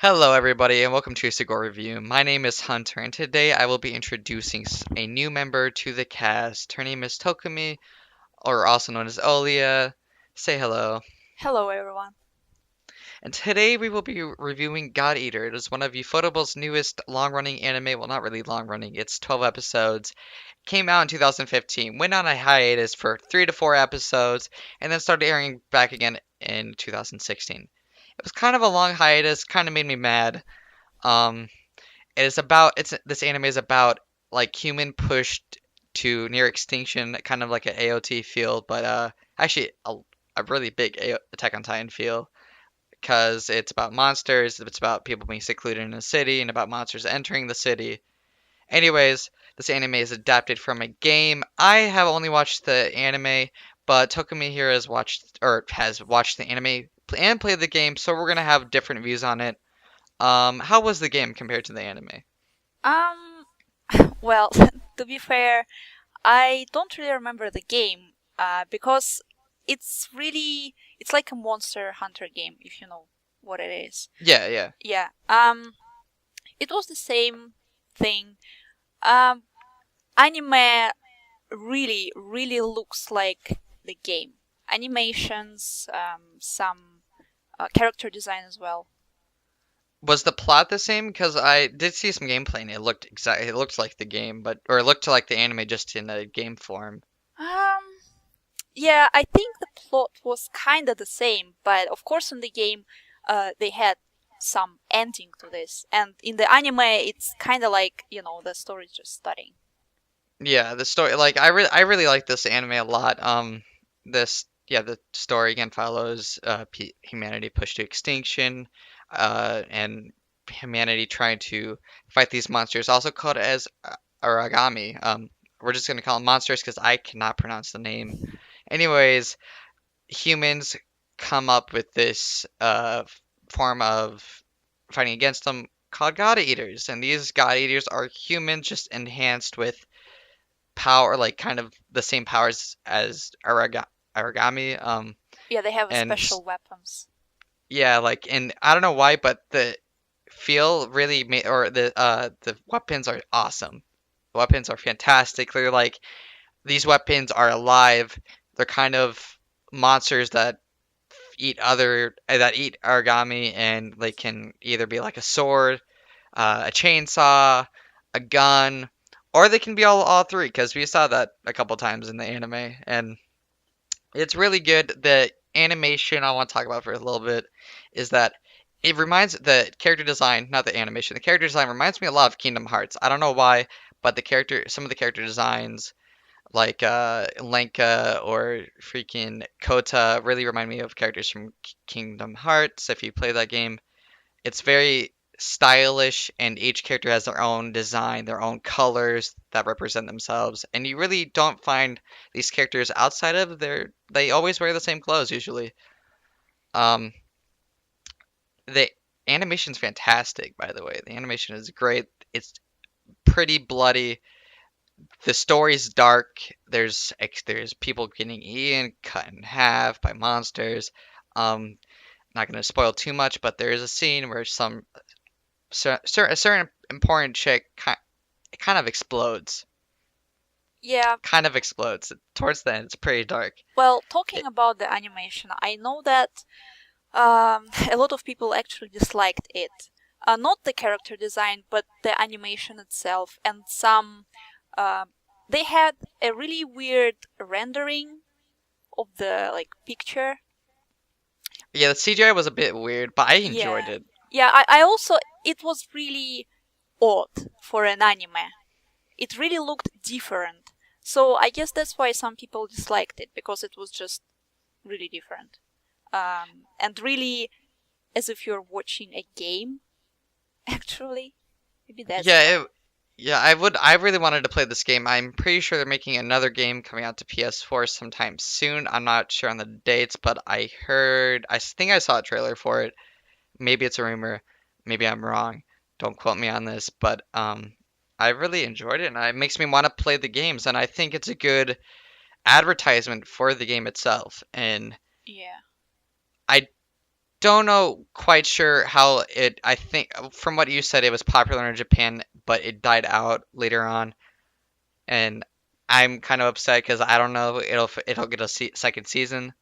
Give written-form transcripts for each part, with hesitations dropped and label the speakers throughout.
Speaker 1: Hello, everybody, and welcome to Sugoi Review. My name is Hunter, and today I will be introducing a new member to the cast. Her name is Tokami, or also known as Olia. Say hello.
Speaker 2: Hello, everyone.
Speaker 1: And today we will be reviewing God Eater. It is one of Ufotable's newest long-running anime. Well, not really long-running. It's 12 episodes. Came out in 2015. Went on a hiatus for 3 to 4 episodes, and then started airing back again in 2016. It was kind of a long hiatus. Kind of made me mad. Um, it's this anime is about like human pushed to near extinction, kind of like an AOT feel, but actually a really big Attack on Titan feel because it's about monsters, it's about people being secluded in a city, and about monsters entering the city. Anyways, this anime is adapted from a game. I have only watched the anime, but Tokumi here has watched the anime and played the game, so we're gonna have different views on it. How was the game compared to the anime?
Speaker 2: Um, well, to be fair, I don't really remember the game because it's like a Monster Hunter game, if you know what it is.
Speaker 1: Yeah, yeah.
Speaker 2: Yeah. It was the same thing. Um, Anime really looks like the game. Animations, some character design as well.
Speaker 1: Was the plot the same? Because I did see some gameplay and it looked like the game, or it looked like the anime just in a game form.
Speaker 2: Um, Yeah, I think the plot was kind of the same, but of course in the game, they had some ending to this, and in the anime, it's kind of like the story's just starting.
Speaker 1: Yeah, the story, like I really like this anime a lot. The story again follows humanity pushed to extinction, and humanity trying to fight these monsters, also called as Aragami. We're just gonna call them monsters because I cannot pronounce the name. Anyways, humans come up with this form of fighting against them called God Eaters, and these God Eaters are humans just enhanced with power, like kind of the same powers as Aragami.
Speaker 2: Yeah, they have
Speaker 1: And
Speaker 2: special weapons.
Speaker 1: yeah, like, and I don't know why, but the feel really made, or the weapons are awesome. The weapons are fantastic. They're like these weapons are alive. They're kind of monsters that eat origami, and they can either be like a sword, a chainsaw, a gun, or they can be all three because we saw that a couple times in the anime, and it's really good. The animation I want to talk about for a little bit is that it reminds the character design, not the animation. The character design reminds me a lot of Kingdom Hearts. I don't know why, but some of the character designs like Lenka or freaking Kota really remind me of characters from Kingdom Hearts. If you play that game, it's very stylish, and each character has their own design, their own colors that represent themselves. And you really don't find these characters outside of they always wear the same clothes usually. Um, the animation's fantastic, by the way. The animation is great. It's pretty bloody. The story's dark. There's people getting eaten, cut in half by monsters. Not gonna spoil too much, but there is a scene where a certain important chick kind of explodes.
Speaker 2: Yeah,
Speaker 1: Kind of explodes. Towards the end, it's pretty dark.
Speaker 2: well, talking
Speaker 1: It,
Speaker 2: about the animation, I know that a lot of people actually disliked it. Not the character design, but the animation itself, and some uh, they had a really weird rendering of the like picture.
Speaker 1: yeah, the CGI was a bit weird, but I enjoyed
Speaker 2: Yeah,
Speaker 1: it.
Speaker 2: yeah. I also it was really odd for an anime. It really looked different. So I guess that's why some people disliked it because it was just really different. And really as if you're watching a game. Actually, maybe that's
Speaker 1: Yeah,
Speaker 2: why.
Speaker 1: yeah, I really wanted to play this game. I'm pretty sure they're making another game coming out to PS4 sometime soon. I'm not sure on the dates, but I think I saw a trailer for it. Maybe it's a rumor. Maybe I'm wrong. Don't quote me on this, but I really enjoyed it, and it makes me want to play the games, and I think it's a good advertisement for the game itself. And
Speaker 2: Yeah.
Speaker 1: I don't know quite sure how it. I think from what you said, it was popular in Japan, but it died out later on, and I'm kind of upset because I don't know it'll get a second season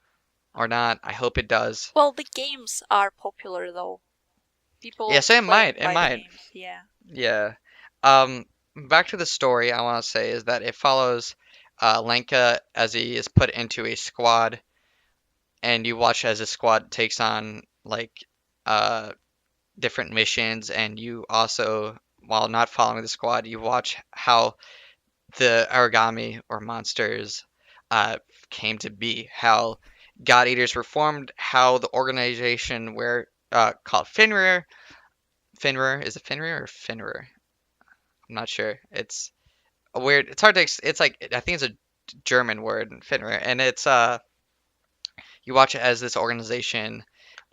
Speaker 1: or not. I hope it does.
Speaker 2: Well, the games are popular though.
Speaker 1: Yeah,
Speaker 2: People
Speaker 1: so it
Speaker 2: play
Speaker 1: might. It
Speaker 2: by the
Speaker 1: might.
Speaker 2: games. Yeah.
Speaker 1: Yeah. Um, Back to the story, I want to say is that it follows Lenka as he is put into a squad, and you watch as the squad takes on like uh different missions, and you also, while not following the squad, you watch how the origami or monsters uh came to be, how God Eaters were formed, how the organization where called Finrir. Finrir, is it Finrir or Finrir? I'm not sure. It's a weird. It's hard to. It's like I think it's a German word, Finra, and it's you watch it as this organization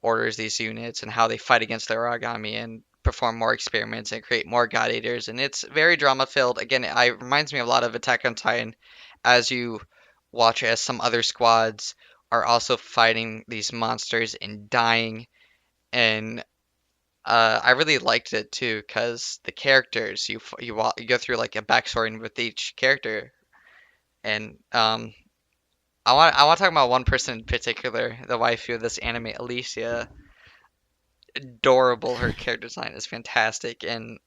Speaker 1: orders these units and how they fight against the origami and perform more experiments and create more god eaters, and it's very drama filled. Again, it reminds me a lot of Attack on Titan, as you watch as some other squads are also fighting these monsters and dying, and I really liked it too because the characters you go through like a backstory with each character, and I want to talk about one person in particular, the waifu of this anime, Alicia. Adorable. Her character design is fantastic, and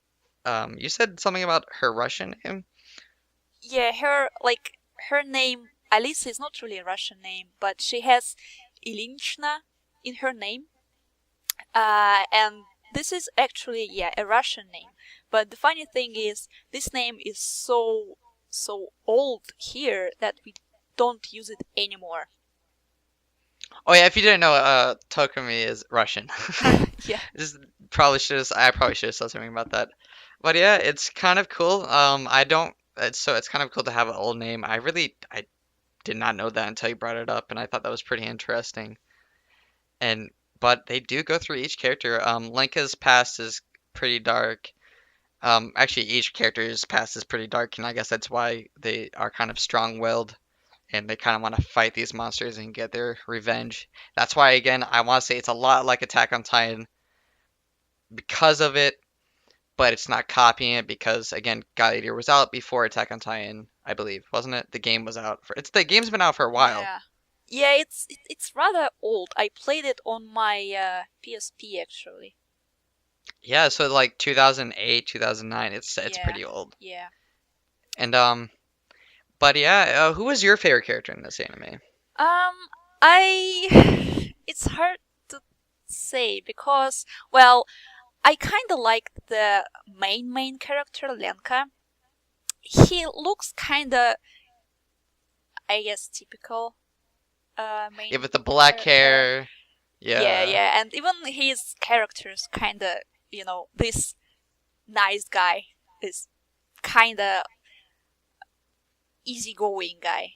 Speaker 1: you said something about her Russian name.
Speaker 2: Yeah, her name Alice is not really a Russian name, but she has Ilinchna in her name. And this is actually, yeah, a Russian name. But the funny thing is, this name is so old here that we don't use it anymore.
Speaker 1: Oh yeah, if you didn't know, Tokami is Russian.
Speaker 2: Yeah.
Speaker 1: Just I probably should have said something about that. But yeah, it's kind of cool. I don't. It's kind of cool to have an old name. I did not know that until you brought it up, and I thought that was pretty interesting. And but they do go through each character. Lenka's past is pretty dark. Actually, each character's past is pretty dark, and I guess that's why they are kind of strong-willed, and they kind of want to fight these monsters and get their revenge. That's why, again, I want to say it's a lot like Attack on Titan because of it, but it's not copying it because, again, God Eater was out before Attack on Titan, I believe, wasn't it? The game was out for the game's been out for a while.
Speaker 2: Yeah. Yeah, it's rather old. I played it on my PSP actually.
Speaker 1: Yeah, so like 2008, 2009, it's
Speaker 2: Yeah.
Speaker 1: pretty old.
Speaker 2: Yeah.
Speaker 1: And but yeah, who was your favorite character in this anime?
Speaker 2: Um, I it's hard to say because, well, I kind of like the main character Lenka. He looks kind of, I guess, typical
Speaker 1: Yeah,
Speaker 2: main
Speaker 1: with the black
Speaker 2: character.
Speaker 1: hair.
Speaker 2: Yeah,
Speaker 1: Yeah.
Speaker 2: yeah, and even his characters kind of, this nice guy, this kind of easygoing guy.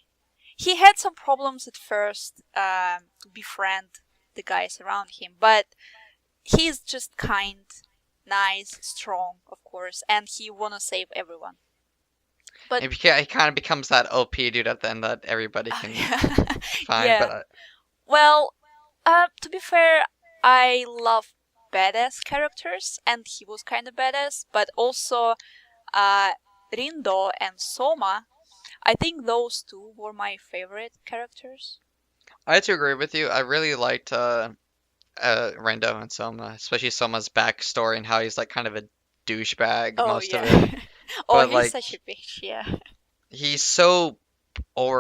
Speaker 2: He had some problems at first to befriend the guys around him, but he's just kind, nice, strong, of course, and he wanna save everyone. But
Speaker 1: He kind of becomes that OP dude at the end that everybody can
Speaker 2: yeah,
Speaker 1: find.
Speaker 2: yeah.
Speaker 1: But
Speaker 2: Well, to be fair, I love badass characters, and he was kind of badass. But also, uh, Rindo and Soma. I think those two were my favorite characters.
Speaker 1: I have to agree with you. I really liked Rendo and Soma, especially Soma's backstory and how he's like kind of a douchebag
Speaker 2: Oh
Speaker 1: most of
Speaker 2: yeah.
Speaker 1: it.
Speaker 2: Oh,
Speaker 1: But
Speaker 2: he's
Speaker 1: like
Speaker 2: such a bitch. Yeah.
Speaker 1: he's so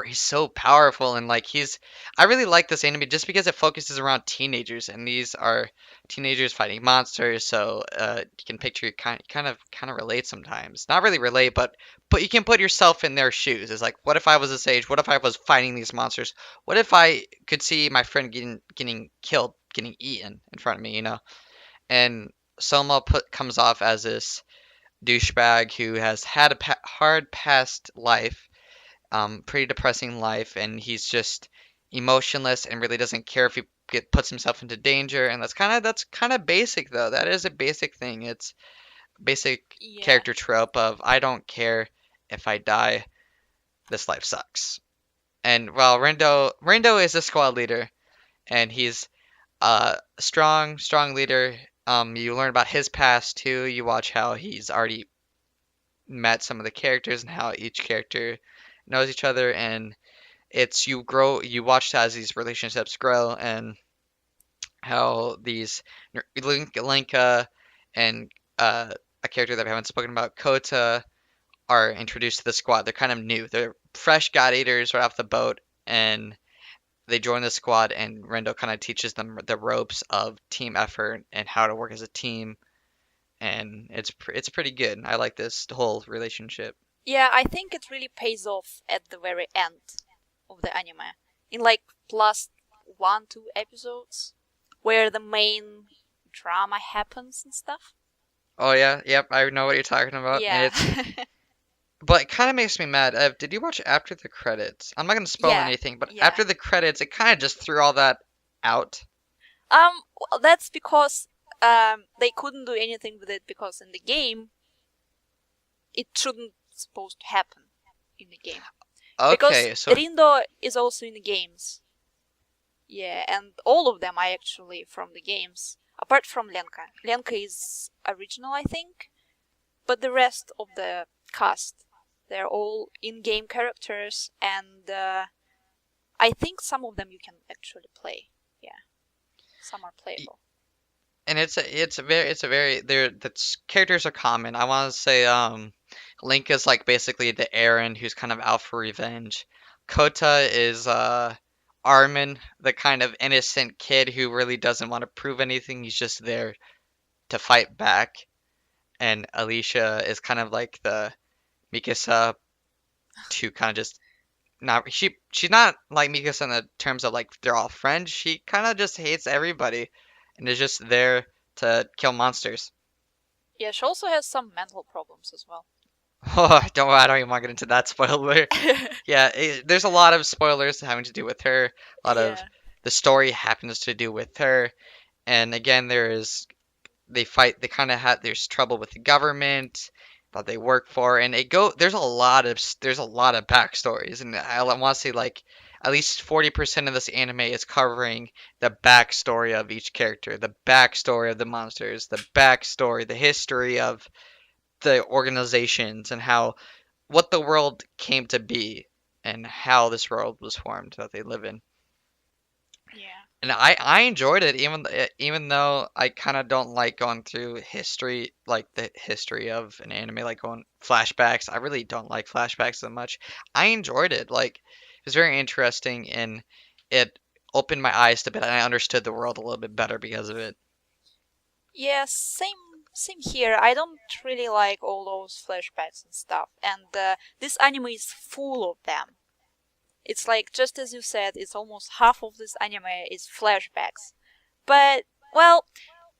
Speaker 1: he's so powerful, and like he's I really like this anime just because it focuses around teenagers, and these are teenagers fighting monsters, so you can picture kind of relate sometimes, not really relate, but you can put yourself in their shoes. It's like, what if I was this age? What if I was fighting these monsters? What if I could see my friend getting killed, getting eaten in front of me? And Soma comes off as this douchebag who has had a hard past life, pretty depressing life, and he's just emotionless and really doesn't care if he puts himself into danger. And that's kind of basic though. That is a basic thing. It's basic
Speaker 2: Yeah.
Speaker 1: character trope of I don't care if I die. This life sucks. And well, Rendo is a squad leader, and he's Strong leader. You learn about his past too. You watch how he's already met some of the characters and how each character knows each other, and it's you grow. You watch as these relationships grow, and how these Linka and a character that we haven't spoken about, Kota, are introduced to the squad. They're kind of new. They're fresh god eaters right off the boat, and they join the squad. And Rendo kind of teaches them the ropes of team effort and how to work as a team. And it's pretty good. I like this whole relationship.
Speaker 2: Yeah, I think it really pays off at the very end of the anime. In like last 1, 2 episodes, where the main drama happens and stuff.
Speaker 1: Oh yeah, yep, I know what you're talking about, and
Speaker 2: Yeah.
Speaker 1: but it kind of makes me mad. Did you watch after the credits? I'm not gonna spoil
Speaker 2: Yeah.
Speaker 1: anything, but
Speaker 2: Yeah.
Speaker 1: after the credits, it kind of just threw all that out.
Speaker 2: Well, that's because they couldn't do anything with it because in the game it shouldn't supposed to happen in the game because
Speaker 1: Okay, so
Speaker 2: Rindo is also in the games. Yeah, and all of them are actually from the games, apart from Lenka. Lenka is original, I think, but the rest of the cast, they're all in-game characters, and I think some of them you can actually play. Yeah, some are playable.
Speaker 1: and it's a very characters are common. I want to say Link is like basically the Aaron who's kind of out for revenge. Kota is Armin, the kind of innocent kid who really doesn't want to prove anything. He's just there to fight back. And Alicia is kind of like the Mikasa to kind of just not she's not like Mikasa in the terms of like they're all friends. She kind of just hates everybody and is just there to kill monsters.
Speaker 2: Yeah, she also has some mental problems as well.
Speaker 1: Oh, I don't even want to get into that spoiler. Yeah, there's a lot of spoilers having to do with her. A lot of
Speaker 2: Yeah.
Speaker 1: the story happens to do with her. And again, they fight. They kind of had there's trouble with the government that they work for, and it go. There's a lot of backstories, and I want to say like at least 40% of this anime is covering the backstory of each character, the backstory of the monsters, the backstory, the history of the organizations, and how what the world came to be, and how this world was formed that they live in.
Speaker 2: Yeah.
Speaker 1: And I enjoyed it even though I kind of don't like going through history like the history of an anime like going flashbacks. I really don't like flashbacks so much. I enjoyed it. Like it was very interesting and it opened my eyes to bit and I understood the world a little bit better because of it.
Speaker 2: Yeah, same here. I don't really like all those flashbacks and stuff, and this anime is full of them. It's like just as you said, it's almost half of this anime is flashbacks. But well,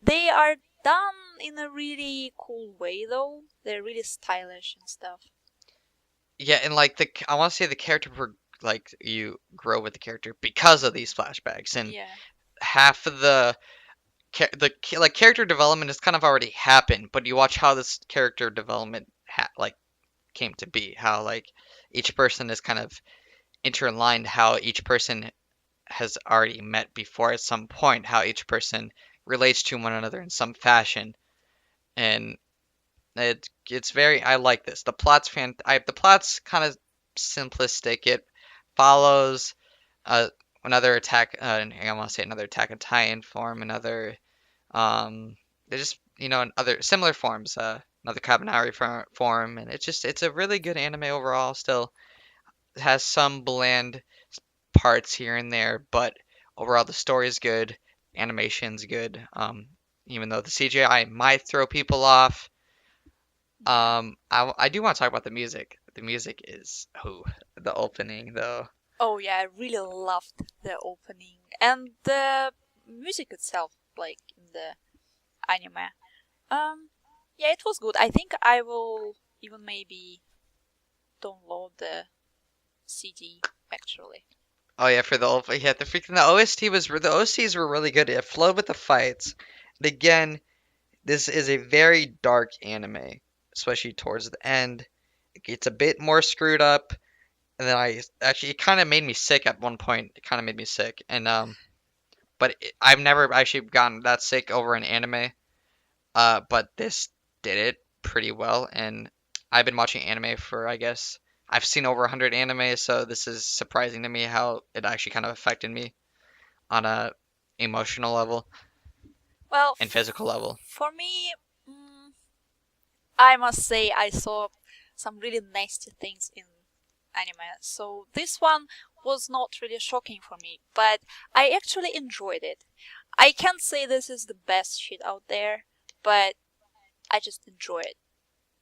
Speaker 2: they are done in a really cool way though. They're really stylish and stuff.
Speaker 1: Yeah, and like I want to say the character like you grow with the character because of these flashbacks and
Speaker 2: Yeah.
Speaker 1: half of like character development has kind of already happened, but you watch how this character development like came to be, how like each person is kind of interlined, how each person has already met before at some point, how each person relates to one another in some fashion, and it's very I like this. The plot's kind of simplistic. It follows uh, another attack. I want to say another Attack on Titan form, another they're just other similar forms, another Kabanari form, and it's a really good anime overall. Still it has some bland parts here and there, but overall the story is good, animation's good. Even though the CGI might throw people off,
Speaker 2: Yeah.
Speaker 1: I do want to talk about the music. The music is the opening though.
Speaker 2: Oh yeah, I really loved the opening and the music itself, like in the anime. Um, yeah, it was good. I think I will even maybe download the CD actually.
Speaker 1: Oh yeah, for the OST the OSTs were really good. It flowed with the fights. And again, this is a very dark anime, especially towards the end. It gets a bit more screwed up, and then I actually it kind of made me sick at one point. It kind of made me sick, and but I've never actually gotten that sick over an anime. But this did it pretty well, and I've been watching anime for, I guess, I've seen over 100 anime, so this is surprising to me how it actually kind of affected me on a emotional level
Speaker 2: Well,
Speaker 1: and physical level.
Speaker 2: for me, mm, I must say I saw some really nasty things in anime. So this one was not really shocking for me, but I actually enjoyed it. I can't say this is the best shit out there, but I just enjoy it.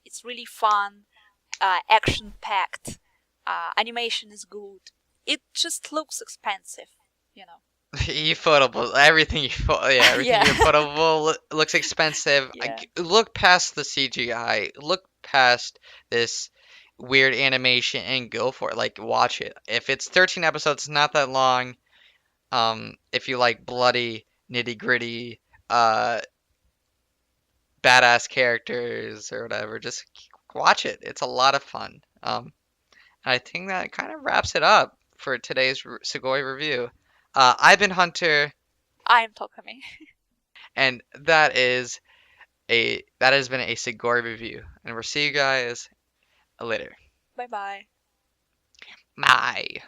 Speaker 2: It's really fun, action packed, animation is good. It just looks expensive, you know.
Speaker 1: Ufotable, everything yeah, everything
Speaker 2: Yeah,
Speaker 1: ufotable looks expensive.
Speaker 2: yeah.
Speaker 1: Look past the CGI, look past this weird animation and go for it. Like watch it. If it's 13 episodes, it's not that long. If you like bloody, nitty gritty, badass characters or whatever, just watch it. It's a lot of fun. I think that kind of wraps it up for today's Sugoi review. I've been Hunter,
Speaker 2: I'm Tokami.
Speaker 1: and that has been a Sugoi review, and we'll see you guys later.
Speaker 2: Bye bye.
Speaker 1: Bye.